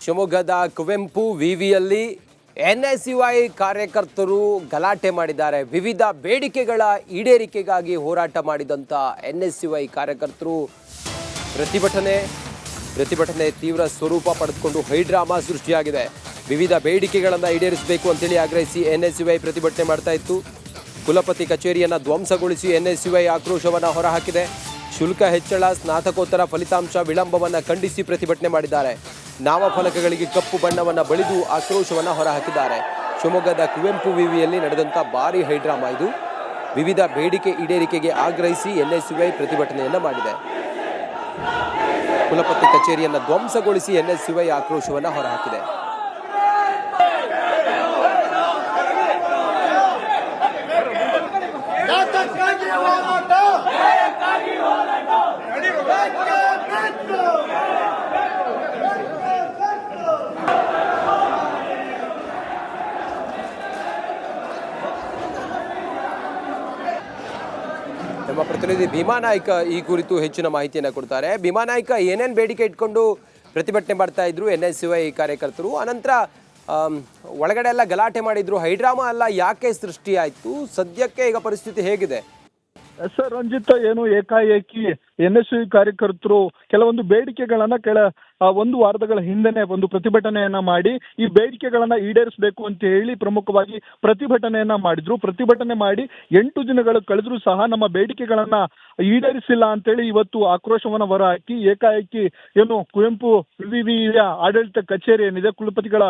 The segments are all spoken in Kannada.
ಶಿವಮೊಗ್ಗದ ಕುವೆಂಪು ವಿವಿಯಲ್ಲಿ ಎನ್ಎಸ್ಯುಐ ಕಾರ್ಯಕರ್ತರು ಗಲಾಟೆ ಮಾಡಿದ್ದಾರೆ. ವಿವಿಧ ಬೇಡಿಕೆಗಳ ಈಡೇರಿಕೆಗಾಗಿ ಹೋರಾಟ ಮಾಡಿದಂತ ಎನ್ಎಸ್ಯುಐ ಕಾರ್ಯಕರ್ತರು ಪ್ರತಿಭಟನೆ ತೀವ್ರ ಸ್ವರೂಪ ಪಡೆದುಕೊಂಡು ಹೈಡ್ರಾಮಾ ಸೃಷ್ಟಿಯಾಗಿದೆ. ವಿವಿಧ ಬೇಡಿಕೆಗಳನ್ನು ಈಡೇರಿಸಬೇಕು ಅಂತೇಳಿ ಆಗ್ರಹಿಸಿ ಎನ್ಎಸ್ಯುಐ ಪ್ರತಿಭಟನೆ ಮಾಡ್ತಾ ಇತ್ತು. ಕುಲಪತಿ ಕಚೇರಿಯನ್ನು ಧ್ವಂಸಗೊಳಿಸಿ ಎನ್ಎಸ್ಯುಐ ಆಕ್ರೋಶವನ್ನು ಹೊರಹಾಕಿದೆ. ಶುಲ್ಕ ಹೆಚ್ಚಳ, ಸ್ನಾತಕೋತ್ತರ ಫಲಿತಾಂಶ ವಿಳಂಬವನ್ನು ಖಂಡಿಸಿ ಪ್ರತಿಭಟನೆ ಮಾಡಿದ್ದಾರೆ. ನಾಮಫಲಕಗಳಿಗೆ ಕಪ್ಪು ಬಣ್ಣವನ್ನು ಬಳಿದು ಆಕ್ರೋಶವನ್ನು ಹೊರಹಾಕಿದ್ದಾರೆ. ಶಿವಮೊಗ್ಗದ ಕುವೆಂಪು ವಿವಿಯಲ್ಲಿ ನಡೆದಂಥ ಭಾರಿ ಹೈಡ್ರಾಮಾ ಇದು. ವಿವಿಧ ಬೇಡಿಕೆ ಈಡೇರಿಕೆಗೆ ಆಗ್ರಹಿಸಿ ಎನ್ಎಸ್ಯುಐ ಪ್ರತಿಭಟನೆಯನ್ನು ಮಾಡಿದೆ. ಕುಲಪತಿ ಕಚೇರಿಯನ್ನು ಧ್ವಂಸಗೊಳಿಸಿ ಎನ್ಎಸ್ಯುಐ ಆಕ್ರೋಶವನ್ನು ಹೊರಹಾಕಿದೆ. ನಮ್ಮ ಪ್ರತಿನಿಧಿ ಭೀಮಾ ನಾಯ್ಕ ಈ ಕುರಿತು ಹೆಚ್ಚಿನ ಮಾಹಿತಿಯನ್ನು ಕೊಡ್ತಾರೆ. ಭೀಮಾ ನಾಯ್ಕ, ಏನೇನು ಬೇಡಿಕೆ ಇಟ್ಕೊಂಡು ಪ್ರತಿಭಟನೆ ಮಾಡ್ತಾ ಇದ್ರು ಎನ್ಎಸ್ಯುಐ ಕಾರ್ಯಕರ್ತರು? ಅನಂತರ ಒಳಗಡೆ ಎಲ್ಲ ಗಲಾಟೆ ಮಾಡಿದ್ರು, ಹೈಡ್ರಾಮಾ ಎಲ್ಲ ಯಾಕೆ ಸೃಷ್ಟಿಯಾಯಿತು? ಸದ್ಯಕ್ಕೆ ಈಗ ಪರಿಸ್ಥಿತಿ ಹೇಗಿದೆ? ಸರ್, ರಂಜಿತ್, ಏನು ಏಕಾಏಕಿ ಎನ್ಎಸ್ಯುಐ ಕಾರ್ಯಕರ್ತರು ಕೆಲವೊಂದು ಬೇಡಿಕೆಗಳನ್ನ ಒಂದು ವಾರಗಳ ಹಿಂದೆನೆ ಒಂದು ಪ್ರತಿಭಟನೆಯನ್ನ ಮಾಡಿ ಈ ಬೇಡಿಕೆಗಳನ್ನ ಈಡೇರಿಸಬೇಕು ಅಂತ ಹೇಳಿ ಪ್ರಮುಖವಾಗಿ ಪ್ರತಿಭಟನೆಯನ್ನ ಮಾಡಿದ್ರು. ಪ್ರತಿಭಟನೆ ಮಾಡಿ 8 ದಿನಗಳು ಕಳೆದ್ರೂ ಸಹ ನಮ್ಮ ಬೇಡಿಕೆಗಳನ್ನ ಈಡೇರಿಸಿಲ್ಲ ಅಂತೇಳಿ ಇವತ್ತು ಆಕ್ರೋಶವನ್ನ ಹೊರಹಾಕಿ ಏಕಾಏಕಿ ಏನು ಕುವೆಂಪು ವಿವಿಯ ಆಡಳಿತ ಕಚೇರಿ ಏನಿದೆ, ಕುಲಪತಿಗಳ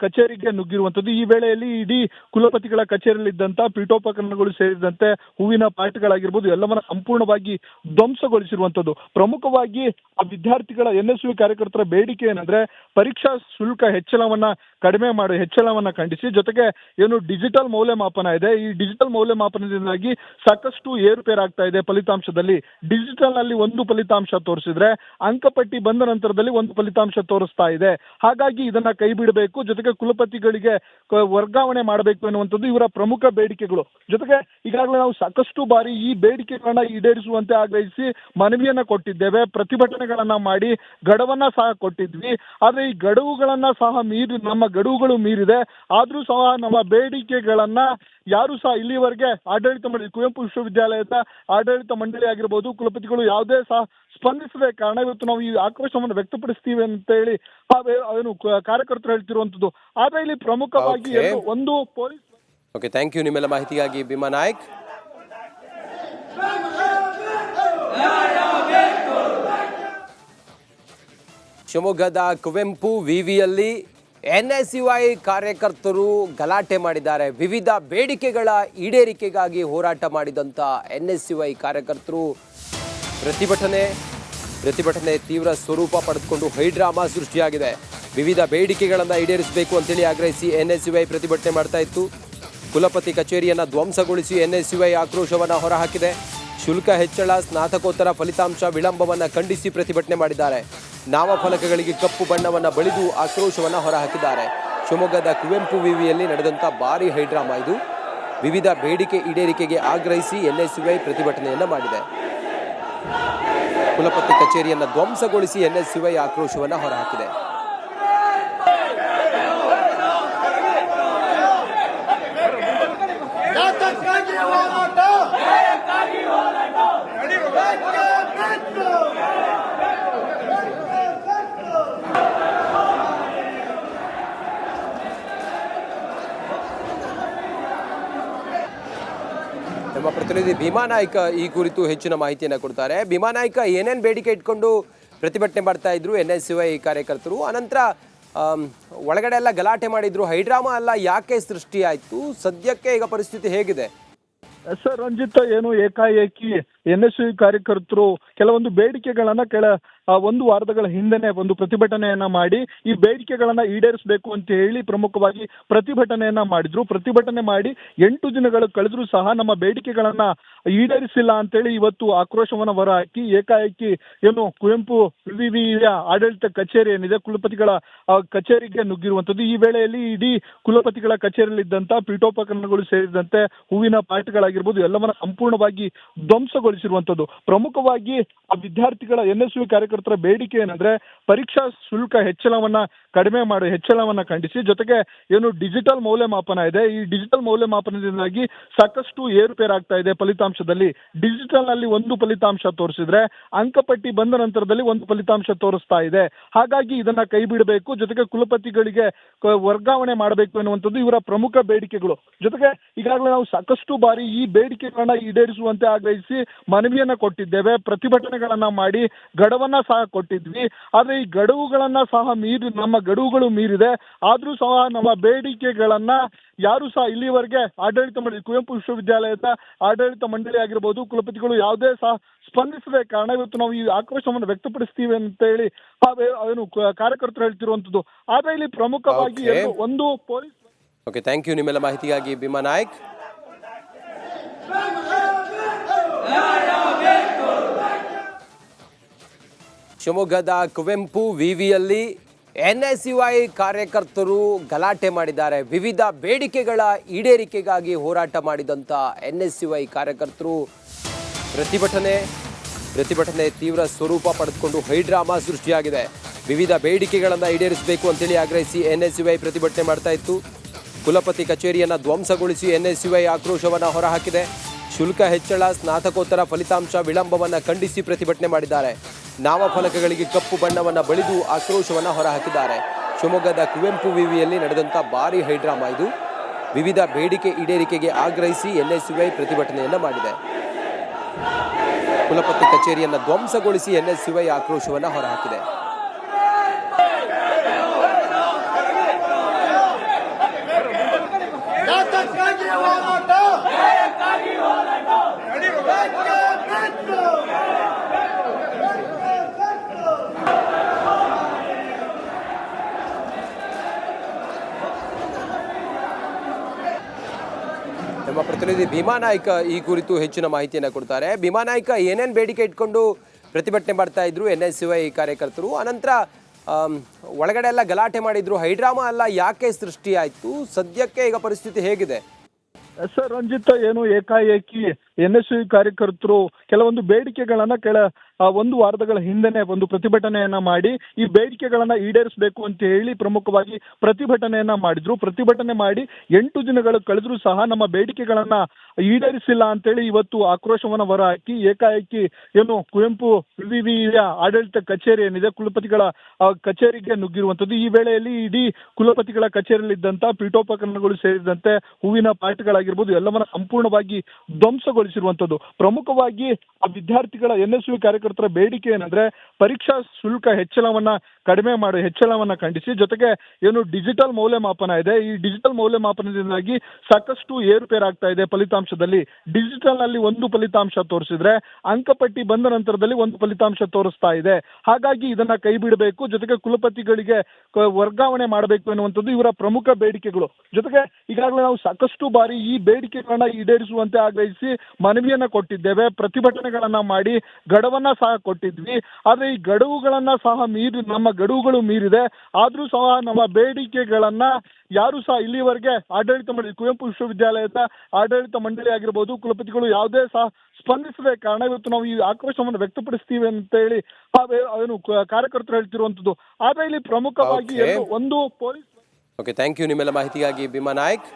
ಕಚೇರಿಗೆ ನುಗ್ಗಿರುವಂತದ್ದು. ಈ ವೇಳೆಯಲ್ಲಿ ಇಡೀ ಕುಲಪತಿಗಳ ಕಚೇರಿಯಲ್ಲಿ ಇದ್ದಂತ ಪೀಠೋಪಕರಣಗಳು ಸೇರಿದಂತೆ ಹೂವಿನ ಪಾಟ್ಗಳಾಗಿರ್ಬೋದು ಎಲ್ಲವನ್ನ ಸಂಪೂರ್ಣವಾಗಿ ಧ್ವಂಸಗೊಳಿಸಿರುವಂತದ್ದು. ಪ್ರಮುಖವಾಗಿ ಆ ವಿದ್ಯಾರ್ಥಿಗಳ ಎನ್ಎಸ್ಯುಐ ಕಾರ್ಯಕರ್ತರ ಬೇಡಿಕೆ ಏನಂದ್ರೆ ಪರೀಕ್ಷಾ ಶುಲ್ಕ ಹೆಚ್ಚಳವನ್ನ ಖಂಡಿಸಿ, ಜೊತೆಗೆ ಏನು ಡಿಜಿಟಲ್ ಮೌಲ್ಯಮಾಪನ ಇದೆ, ಈ ಡಿಜಿಟಲ್ ಮೌಲ್ಯಮಾಪನದಿಂದಾಗಿ ಸಾಕಷ್ಟು ಏರುಪೇರಾಗ್ತಾ ಇದೆ ಫಲಿತಾಂಶದಲ್ಲಿ. ಡಿಜಿಟಲ್ ನಲ್ಲಿ ಒಂದು ಫಲಿತಾಂಶ ತೋರಿಸಿದ್ರೆ ಅಂಕಪಟ್ಟಿ ಬಂದ ನಂತರದಲ್ಲಿ ಒಂದು ಫಲಿತಾಂಶ ತೋರಿಸ್ತಾ ಇದೆ. ಹಾಗಾಗಿ ಇದನ್ನ ಕೈ ಬಿಡಬೇಕು, ಜೊತೆಗೆ ಕುಲಪತಿಗಳಿಗೆ ವರ್ಗಾವಣೆ ಮಾಡಬೇಕು ಎನ್ನುವಂಥದ್ದು ಇವರ ಪ್ರಮುಖ ಬೇಡಿಕೆಗಳು. ಜೊತೆಗೆ ಈಗಾಗಲೇ ನಾವು ಸಾಕಷ್ಟು ಬಾರಿ ಈ ಬೇಡಿಕೆಗಳನ್ನ ಈಡೇರಿಸುವಂತೆ ಆಗ್ರಹಿಸಿ ಮನವಿಯನ್ನ ಕೊಟ್ಟಿದ್ದೇವೆ, ಪ್ರತಿಭಟನೆಗಳನ್ನ ಮಾಡಿ ಗಡವನ್ನ ಸಹ ಕೊಟ್ಟಿದ್ವಿ. ಆದ್ರೆ ಈ ಗಡುವುಗಳನ್ನ ಸಹ ನಮ್ಮ ಗಡುವುಗಳು ಮೀರಿದೆ. ಆದ್ರೂ ಸಹ ನಮ್ಮ ಬೇಡಿಕೆಗಳನ್ನ ಯಾರು ಸಹ ಇಲ್ಲಿವರೆಗೆ ಆಡಳಿತ ಮಂಡಳಿ, ಕುವೆಂಪು ವಿಶ್ವವಿದ್ಯಾಲಯದ ಆಡಳಿತ ಮಂಡಳಿ ಆಗಿರ್ಬೋದು, ಕುಲಪತಿಗಳು ಯಾವುದೇ ಸಹ ಸ್ಪಂದಿಸದ ಕಾರಣ ಇವತ್ತು ನಾವು ಈ ಆಕ್ರೋಶವನ್ನು ವ್ಯಕ್ತಪಡಿಸ್ತೀವಿ ಅಂತ ಹೇಳಿ ಏನು ಕಾರ್ಯಕರ್ತರು ಹೇಳ್ತಿರುವಂತದ್ದು. ಆದ್ರೆ ಇಲ್ಲಿ ಪ್ರಮುಖವಾಗಿ ಒಂದು ಪೊಲೀಸ್. ಓಕೆ, ಥ್ಯಾಂಕ್ ಯು ನಿಮ್ಮೆಲ್ಲ ಮಾಹಿತಿಗಾಗಿ ಭೀಮಾ ನಾಯ್ಕ್. ಶಿವಮೊಗ್ಗದ ಕುವೆಂಪು ವಿವಿಯಲ್ಲಿ ಎನ್ಎಸ್ಯುಐ ಕಾರ್ಯಕರ್ತರು ಗಲಾಟೆ ಮಾಡಿದ್ದಾರೆ. ವಿವಿಧ ಬೇಡಿಕೆಗಳ ಈಡೇರಿಕೆಗಾಗಿ ಹೋರಾಟ ಮಾಡಿದಂಥ ಎನ್ಎಸ್ಯುಐ ಕಾರ್ಯಕರ್ತರು ಪ್ರತಿಭಟನೆ ತೀವ್ರ ಸ್ವರೂಪ ಪಡೆದುಕೊಂಡು ಹೈಡ್ರಾಮಾ ಸೃಷ್ಟಿಯಾಗಿದೆ. ವಿವಿಧ ಬೇಡಿಕೆಗಳನ್ನು ಈಡೇರಿಸಬೇಕು ಅಂತೇಳಿ ಆಗ್ರಹಿಸಿ ಎನ್ಎಸ್ಯುಐ ಪ್ರತಿಭಟನೆ ಮಾಡ್ತಾ ಇತ್ತು. ಕುಲಪತಿ ಕಚೇರಿಯನ್ನು ಧ್ವಂಸಗೊಳಿಸಿ ಎನ್ಎಸ್ಯುಐ ಆಕ್ರೋಶವನ್ನು ಹೊರಹಾಕಿದೆ. ಶುಲ್ಕ ಹೆಚ್ಚಳ, ಸ್ನಾತಕೋತ್ತರ ಫಲಿತಾಂಶ ವಿಳಂಬವನ್ನು ಖಂಡಿಸಿ ಪ್ರತಿಭಟನೆ ಮಾಡಿದ್ದಾರೆ. ನಾಮಫಲಕಗಳಿಗೆ ಕಪ್ಪು ಬಣ್ಣವನ್ನು ಬಳಿದು ಆಕ್ರೋಶವನ್ನು ಹೊರಹಾಕಿದ್ದಾರೆ. ಶಿವಮೊಗ್ಗದ ಕುವೆಂಪು ವಿವಿಯಲ್ಲಿ ನಡೆದಂಥ ಭಾರಿ ಹೈಡ್ರಾಮಾ ಇದು. ವಿವಿಧ ಬೇಡಿಕೆ ಈಡೇರಿಕೆಗೆ ಆಗ್ರಹಿಸಿ ಎನ್ಎಸ್ಯುಐ ಪ್ರತಿಭಟನೆಯನ್ನು ಮಾಡಿದೆ. ಕುಲಪತಿ ಕಚೇರಿಯನ್ನು ಧ್ವಂಸಗೊಳಿಸಿ ಎನ್ಎಸ್ಯುಐ ಆಕ್ರೋಶವನ್ನು ಹೊರಹಾಕಿದೆ. ನಮ್ಮ ಪ್ರತಿನಿಧಿ ಭೀಮಾ ನಾಯ್ಕ ಈ ಕುರಿತು ಹೆಚ್ಚಿನ ಮಾಹಿತಿಯನ್ನು ಕೊಡ್ತಾರೆ. ಭೀಮಾ ನಾಯ್ಕ, ಏನೇನು ಬೇಡಿಕೆ ಇಟ್ಕೊಂಡು ಪ್ರತಿಭಟನೆ ಮಾಡ್ತಾ ಇದ್ರು ಎನ್ಎಸ್ಯುಐ ಕಾರ್ಯಕರ್ತರು? ಅನಂತರ ಒಳಗಡೆ ಎಲ್ಲ ಗಲಾಟೆ ಮಾಡಿದ್ರು, ಹೈಡ್ರಾಮಾ ಎಲ್ಲ ಯಾಕೆ ಸೃಷ್ಟಿಯಾಯಿತು? ಸದ್ಯಕ್ಕೆ ಈಗ ಪರಿಸ್ಥಿತಿ ಹೇಗಿದೆ? ಸರ್, ರಂಜಿತ್, ಏನು ಏಕಾಏಕಿ ಎನ್ಎಸ್ಯುಐ ಕಾರ್ಯಕರ್ತರು ಕೆಲವೊಂದು ಬೇಡಿಕೆಗಳನ್ನ ಒಂದು ವಾರಗಳ ಹಿಂದೆನೆ ಒಂದು ಪ್ರತಿಭಟನೆಯನ್ನ ಮಾಡಿ ಈ ಬೇಡಿಕೆಗಳನ್ನ ಈಡೇರಿಸಬೇಕು ಅಂತ ಹೇಳಿ ಪ್ರಮುಖವಾಗಿ ಪ್ರತಿಭಟನೆಯನ್ನ ಮಾಡಿದ್ರು. ಪ್ರತಿಭಟನೆ ಮಾಡಿ 8 ದಿನಗಳು ಕಳೆದ್ರೂ ಸಹ ನಮ್ಮ ಬೇಡಿಕೆಗಳನ್ನ ಈಡೇರಿಸಿಲ್ಲ ಅಂತೇಳಿ ಇವತ್ತು ಆಕ್ರೋಶವನ್ನ ಹೊರಹಾಕಿ ಏಕಾಏಕಿ ಏನು ಕುವೆಂಪು ವಿವಿಯ ಆಡಳಿತ ಕಚೇರಿ ಏನಿದೆ, ಕುಲಪತಿಗಳ ಕಚೇರಿಗೆ ನುಗ್ಗಿರುವಂತದ್ದು. ಈ ವೇಳೆಯಲ್ಲಿ ಇಡೀ ಕುಲಪತಿಗಳ ಕಚೇರಿಯಲ್ಲಿ ಇದ್ದಂತ ಪೀಠೋಪಕರಣಗಳು ಸೇರಿದಂತೆ ಹೂವಿನ ಪಾಟ್ಗಳಾಗಿರ್ಬೋದು ಎಲ್ಲವನ್ನ ಸಂಪೂರ್ಣವಾಗಿ ಧ್ವಂಸಗೊಳಿಸಿರುವಂತದ್ದು. ಪ್ರಮುಖವಾಗಿ ಆ ವಿದ್ಯಾರ್ಥಿಗಳ ಎನ್ಎಸ್ಯುಐ ಕಾರ್ಯಕರ್ತರು ಕಾರ್ಯಕರ್ತರ ಬೇಡಿಕೆ ಏನಂದ್ರೆ ಪರೀಕ್ಷಾ ಶುಲ್ಕ ಹೆಚ್ಚಳವನ್ನ ಖಂಡಿಸಿ, ಜೊತೆಗೆ ಏನು ಡಿಜಿಟಲ್ ಮೌಲ್ಯಮಾಪನ ಇದೆ, ಈ ಡಿಜಿಟಲ್ ಮೌಲ್ಯಮಾಪನದಿಂದಾಗಿ ಸಾಕಷ್ಟು ಏರುಪೇರಾಗ್ತಾ ಇದೆ ಫಲಿತಾಂಶದಲ್ಲಿ. ಡಿಜಿಟಲ್ ನಲ್ಲಿ ಒಂದು ಫಲಿತಾಂಶ ತೋರಿಸಿದ್ರೆ ಅಂಕಪಟ್ಟಿ ಬಂದ ನಂತರದಲ್ಲಿ ಒಂದು ಫಲಿತಾಂಶ ತೋರಿಸ್ತಾ ಇದೆ. ಹಾಗಾಗಿ ಇದನ್ನ ಕೈ ಬಿಡಬೇಕು, ಜೊತೆಗೆ ಕುಲಪತಿಗಳಿಗೆ ವರ್ಗಾವಣೆ ಮಾಡಬೇಕು ಎನ್ನುವಂಥದ್ದು ಇವರ ಪ್ರಮುಖ ಬೇಡಿಕೆಗಳು. ಜೊತೆಗೆ ಈಗಾಗಲೇ ನಾವು ಸಾಕಷ್ಟು ಬಾರಿ ಈ ಬೇಡಿಕೆಗಳನ್ನ ಈಡೇರಿಸುವಂತೆ ಆಗ್ರಹಿಸಿ ಮನವಿಯನ್ನ ಕೊಟ್ಟಿದ್ದೇವೆ, ಪ್ರತಿಭಟನೆಗಳನ್ನ ಮಾಡಿ ಗಡುವನ್ನ ಸಹ ಕೊಟ್ಟಿದ್ವಿ. ಆದ್ರೆ ಈ ಗಡುವುಗಳನ್ನ ಸಹ ನಮ್ಮ ಗಡುವುಗಳು ಮೀರಿದೆ. ಆದ್ರೂ ಸಹ ನಮ್ಮ ಬೇಡಿಕೆಗಳನ್ನ ಯಾರು ಸಹ ಇಲ್ಲಿವರೆಗೆ ಆಡಳಿತ ಮಂಡಳಿ, ಕುವೆಂಪು ವಿಶ್ವವಿದ್ಯಾಲಯದ ಆಡಳಿತ ಮಂಡಳಿ ಆಗಿರ್ಬೋದು, ಕುಲಪತಿಗಳು ಯಾವುದೇ ಸಹ ಸ್ಪಂದಿಸದೆ ಕಾರಣ ಇವತ್ತು ನಾವು ಈ ಆಕ್ರೋಶವನ್ನು ವ್ಯಕ್ತಪಡಿಸ್ತೀವಿ ಅಂತ ಹೇಳಿ ಏನು ಕಾರ್ಯಕರ್ತರು ಹೇಳ್ತಿರುವಂತದ್ದು. ಆದ್ರೆ ಇಲ್ಲಿ ಪ್ರಮುಖವಾಗಿ ಒಂದು ಪೊಲೀಸ್. ಓಕೆ, ಥ್ಯಾಂಕ್ ಯು ನಿಮ್ಮೆಲ್ಲ ಮಾಹಿತಿಗಾಗಿ ಭೀಮಾ ನಾಯ್ಕ್. ಶಿವಮೊಗ್ಗದ ಕುವೆಂಪು ವಿವಿಯಲ್ಲಿ NSUI ಕಾರ್ಯಕರ್ತರು ಗಲಾಟೆ ಮಾಡಿದ್ದಾರೆ. ವಿವಿಧ ಬೇಡಿಕೆಗಳ ಈಡೇರಿಕೆಗಾಗಿ ಹೋರಾಟ ಮಾಡಿದಂಥ NSUI ಕಾರ್ಯಕರ್ತರು ಪ್ರತಿಭಟನೆ ತೀವ್ರ ಸ್ವರೂಪ ಪಡೆದುಕೊಂಡು ಹೈಡ್ರಾಮಾ ಸೃಷ್ಟಿಯಾಗಿದೆ. ವಿವಿಧ ಬೇಡಿಕೆಗಳನ್ನು ಈಡೇರಿಸಬೇಕು ಅಂತೇಳಿ ಆಗ್ರಹಿಸಿ NSUI ಪ್ರತಿಭಟನೆ ಮಾಡ್ತಾ ಇತ್ತು. ಕುಲಪತಿ ಕಚೇರಿಯನ್ನು ಧ್ವಂಸಗೊಳಿಸಿ NSUI ಆಕ್ರೋಶವನ್ನು ಹೊರಹಾಕಿದೆ. ಶುಲ್ಕ ಹೆಚ್ಚಳ, ಸ್ನಾತಕೋತ್ತರ ಫಲಿತಾಂಶ ವಿಳಂಬವನ್ನು ಖಂಡಿಸಿ ಪ್ರತಿಭಟನೆ ಮಾಡಿದ್ದಾರೆ. ನಾಮಫಲಕಗಳಿಗೆ ಕಪ್ಪು ಬಣ್ಣವನ್ನು ಬಳಿದು ಆಕ್ರೋಶವನ್ನು ಹೊರಹಾಕಿದ್ದಾರೆ. ಶಿವಮೊಗ್ಗದ ಕುವೆಂಪು ವಿವಿಯಲ್ಲಿ ನಡೆದಂಥ ಭಾರಿ ಹೈಡ್ರಾಮಾ ಇದು. ವಿವಿಧ ಬೇಡಿಕೆ ಈಡೇರಿಕೆಗೆ ಆಗ್ರಹಿಸಿ NSUI ಪ್ರತಿಭಟನೆಯನ್ನು ಮಾಡಿದೆ. ಕುಲಪತಿ ಕಚೇರಿಯನ್ನು ಧ್ವಂಸಗೊಳಿಸಿ NSUI ಆಕ್ರೋಶವನ್ನು ಹೊರಹಾಕಿದೆ. ನಮ್ಮ ಪ್ರತಿನಿಧಿ ಭೀಮಾ ನಾಯ್ಕ ಈ ಕುರಿತು ಹೆಚ್ಚಿನ ಮಾಹಿತಿಯನ್ನು ಕೊಡ್ತಾರೆ. ಭೀಮಾ ನಾಯ್ಕ, ಏನೇನು ಬೇಡಿಕೆ ಇಟ್ಕೊಂಡು ಪ್ರತಿಭಟನೆ ಮಾಡ್ತಾ ಇದ್ರು NSUI ಕಾರ್ಯಕರ್ತರು? ಅನಂತರ ಒಳಗಡೆ ಎಲ್ಲ ಗಲಾಟೆ ಮಾಡಿದ್ರು, ಹೈಡ್ರಾಮಾ ಎಲ್ಲ ಯಾಕೆ ಸೃಷ್ಟಿ ಆಯ್ತು? ಸದ್ಯಕ್ಕೆ ಈಗ ಪರಿಸ್ಥಿತಿ ಹೇಗಿದೆ? ಸರ್, ರಂಜಿತ್, ಏನು ಏಕಾಏಕಿ NSUI ಕಾರ್ಯಕರ್ತರು ಕೆಲವೊಂದು ಬೇಡಿಕೆಗಳನ್ನ ಒಂದು ವಾರಗಳ ಹಿಂದೆನೆ ಒಂದು ಪ್ರತಿಭಟನೆಯನ್ನ ಮಾಡಿ ಈ ಬೇಡಿಕೆಗಳನ್ನ ಈಡೇರಿಸಬೇಕು ಅಂತ ಹೇಳಿ ಪ್ರಮುಖವಾಗಿ ಪ್ರತಿಭಟನೆಯನ್ನ ಮಾಡಿದ್ರು. ಪ್ರತಿಭಟನೆ ಮಾಡಿ 8 ದಿನಗಳು ಕಳೆದ್ರೂ ಸಹ ನಮ್ಮ ಬೇಡಿಕೆಗಳನ್ನ ಈಡೇರಿಸಿಲ್ಲ ಅಂತೇಳಿ ಇವತ್ತು ಆಕ್ರೋಶವನ್ನ ಹೊರಹಾಕಿ ಏಕಾಏಕಿ ಏನು ಕುವೆಂಪು ವಿವಿಯ ಆಡಳಿತ ಕಚೇರಿ ಏನಿದೆ, ಕುಲಪತಿಗಳ ಕಚೇರಿಗೆ ನುಗ್ಗಿರುವಂತದ್ದು. ಈ ವೇಳೆಯಲ್ಲಿ ಇಡೀ ಕುಲಪತಿಗಳ ಕಚೇರಿಯಲ್ಲಿದ್ದಂತ ಪೀಠೋಪಕರಣಗಳು ಸೇರಿದಂತೆ ಹೂವಿನ ಪಾಟ್ಗಳಾಗಿರ್ಬೋದು ಎಲ್ಲವನ್ನ ಸಂಪೂರ್ಣವಾಗಿ ಧ್ವಂಸಗೊಳಿಸಿರುವಂತದ್ದು. ಪ್ರಮುಖವಾಗಿ ಆ ವಿದ್ಯಾರ್ಥಿಗಳ NSUI ಕಾರ್ಯಕರ್ತರ ಬೇಡಿಕೆ ಏನಂದ್ರೆ ಪರೀಕ್ಷಾ ಶುಲ್ಕ ಹೆಚ್ಚಳವನ್ನ ಖಂಡಿಸಿ, ಜೊತೆಗೆ ಏನು ಡಿಜಿಟಲ್ ಮೌಲ್ಯಮಾಪನ ಇದೆ, ಈ ಡಿಜಿಟಲ್ ಮೌಲ್ಯಮಾಪನದಿಂದಾಗಿ ಸಾಕಷ್ಟು ಏರುಪೇರಾಗ್ತಾ ಇದೆ ಫಲಿತಾಂಶದಲ್ಲಿ. ಡಿಜಿಟಲ್ ನಲ್ಲಿ ಒಂದು ಫಲಿತಾಂಶ ತೋರಿಸಿದ್ರೆ ಅಂಕಪಟ್ಟಿ ಬಂದ ನಂತರದಲ್ಲಿ ಒಂದು ಫಲಿತಾಂಶ ತೋರಿಸ್ತಾ ಇದೆ. ಹಾಗಾಗಿ ಇದನ್ನ ಕೈ ಬಿಡಬೇಕು, ಜೊತೆಗೆ ಕುಲಪತಿಗಳಿಗೆ ವರ್ಗಾವಣೆ ಮಾಡಬೇಕು ಎನ್ನುವಂಥದ್ದು ಇವರ ಪ್ರಮುಖ ಬೇಡಿಕೆಗಳು. ಜೊತೆಗೆ ಈಗಾಗಲೇ ನಾವು ಸಾಕಷ್ಟು ಬಾರಿ ಈ ಬೇಡಿಕೆಗಳನ್ನ ಈಡೇರಿಸುವಂತೆ ಆಗ್ರಹಿಸಿ ಮನವಿಯನ್ನ ಕೊಟ್ಟಿದ್ದೇವೆ, ಪ್ರತಿಭಟನೆಗಳನ್ನ ಮಾಡಿ ಗಡುವನ್ನ ಸಹ ಕೊಟ್ಟಿದ್ವಿ. ಆದ್ರೆ ಈ ಗಡುವುಗಳನ್ನ ಸಹ ನಮ್ಮ ಗಡುವುಗಳು ಮೀರಿದೆ. ಆದ್ರೂ ಸಹ ನಮ್ಮ ಬೇಡಿಕೆಗಳನ್ನ ಯಾರು ಸಹ ಇಲ್ಲಿವರೆಗೆ ಆಡಳಿತ ಮಂಡಳಿ, ಕುವೆಂಪು ವಿಶ್ವವಿದ್ಯಾಲಯದ ಆಡಳಿತ ಮಂಡಳಿ ಆಗಿರ್ಬೋದು, ಕುಲಪತಿಗಳು ಯಾವುದೇ ಸಹ ಸ್ಪಂದಿಸದೆ ಕಾರಣ ಇವತ್ತು ನಾವು ಈ ಆಕ್ರೋಶವನ್ನು ವ್ಯಕ್ತಪಡಿಸ್ತೀವಿ ಅಂತ ಹೇಳಿ ಏನು ಕಾರ್ಯಕರ್ತರು ಹೇಳ್ತಿರುವಂತದ್ದು. ಆದ್ರೆ ಇಲ್ಲಿ ಪ್ರಮುಖವಾಗಿ ಒಂದು ಪೊಲೀಸ್. ಓಕೆ, ಥ್ಯಾಂಕ್ ಯು ನಿಮ್ಮೆಲ್ಲ ಮಾಹಿತಿಗಾಗಿ ಭೀಮಾ ನಾಯ್ಕ್.